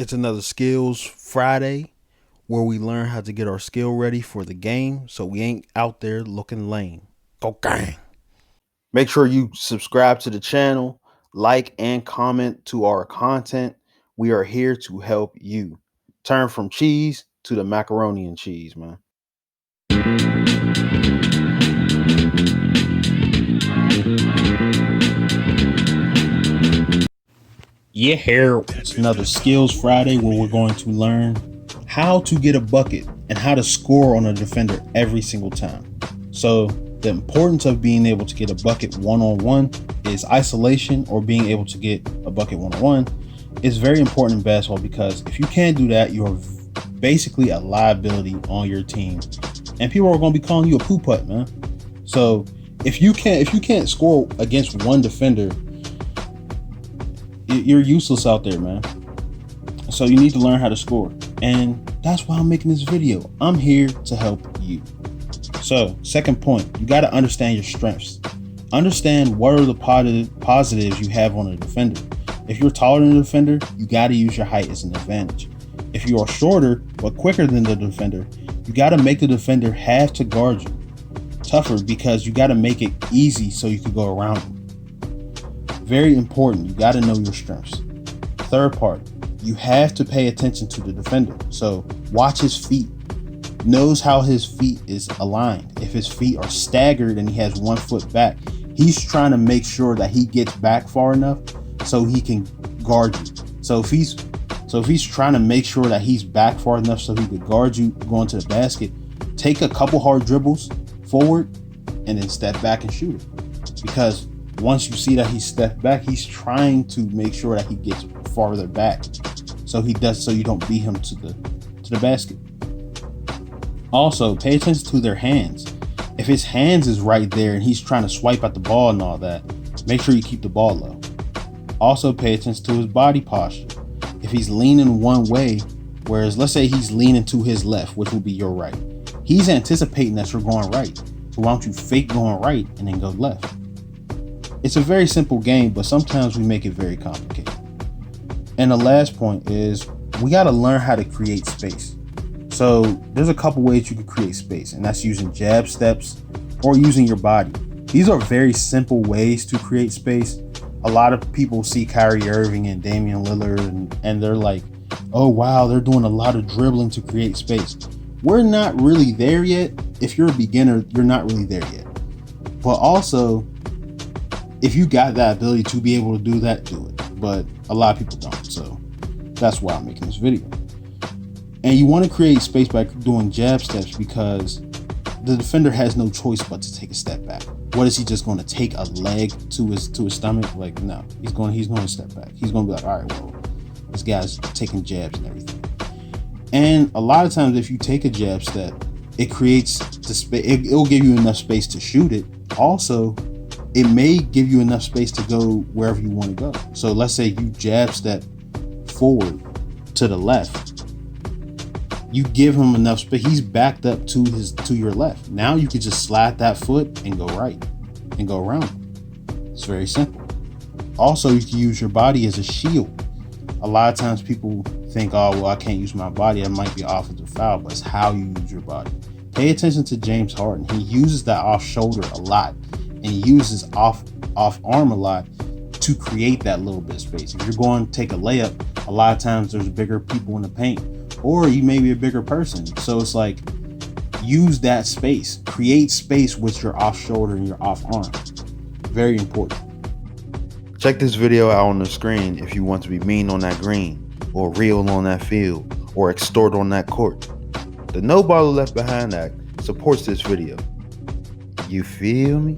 It's another Skills Friday where we learn how to get our skill ready for the game so we ain't out there looking lame. Go gang. Make sure you subscribe to the channel, like and comment to our content. We are here to help you turn from cheese to the macaroni and cheese, man. Yeah, here it's another Skills Friday where we're going to learn how to get a bucket and how to score on a defender every single time. So the importance of being able to get a bucket one-on-one is isolation, or being able to get a bucket one-on-one is very important in basketball, because if you can't do that, you're basically a liability on your team and people are going to be calling you a poo putt, man. So if you can't score against one defender, you're useless out there, man. So you need to learn how to score, and that's why I'm making this video. I'm here to help you. So second point, you got to understand your strengths. Understand what are the positives you have on a defender. If you're taller than the defender, you got to use your height as an advantage. If you are shorter but quicker than the defender, you got to make the defender have to guard you tougher, because you got to make it easy so you can go around them. Very important, you got to know your strengths. Third part, you have to pay attention to the defender. So watch his feet. Knows how his feet is aligned. If his feet are staggered and he has 1 foot back, he's trying to make sure that he gets back far enough so he can guard you. So if he's trying to make sure that he's back far enough so he could guard you going to the basket, take a couple hard dribbles forward and then step back and shoot it. Because once you see that he stepped back, he's trying to make sure that he gets farther back so you don't beat him to the basket. Also, pay attention to their hands. If his hands is right there and he's trying to swipe at the ball and all that, make sure you keep the ball low. Also, pay attention to his body posture. If he's leaning one way, whereas let's say he's leaning to his left, which will be your right, he's anticipating that you're going right. So why don't you fake going right and then go left? It's a very simple game, but sometimes we make it very complicated. And the last point is we got to learn how to create space. So there's a couple ways you can create space, and that's using jab steps or using your body. These are very simple ways to create space. A lot of people see Kyrie Irving and Damian Lillard and they're like, oh wow, they're doing a lot of dribbling to create space. We're not really there yet. If you're a beginner, you're not really there yet. But also, if you got that ability to be able to do that, do it. But a lot of people don't, so that's why I'm making this video. And you want to create space by doing jab steps, because the defender has no choice but to take a step back. What is he just going to take a leg to his stomach? Like, no, he's going to step back. He's going to be like, all right, well, this guy's taking jabs and everything. And a lot of times, if you take a jab step, it creates the space. It'll give you enough space to shoot it. Also, it may give you enough space to go wherever you want to go. So let's say you jab step forward to the left. You give him enough space. He's backed up to your left. Now you could just slide that foot and go right and go around him. It's very simple. Also, you can use your body as a shield. A lot of times people think, oh, well, I can't use my body. That might be offensive foul, but it's how you use your body. Pay attention to James Harden. He uses that off shoulder a lot, and he uses off arm a lot to create that little bit of space. If you're going to take a layup, a lot of times there's bigger people in the paint, or you may be a bigger person. So it's like, use that space, create space with your off shoulder and your off arm. Very important. Check this video out on the screen if you want to be mean on that green, or real on that field, or extort on that court. The No Baller Left Behind Act supports this video. You feel me?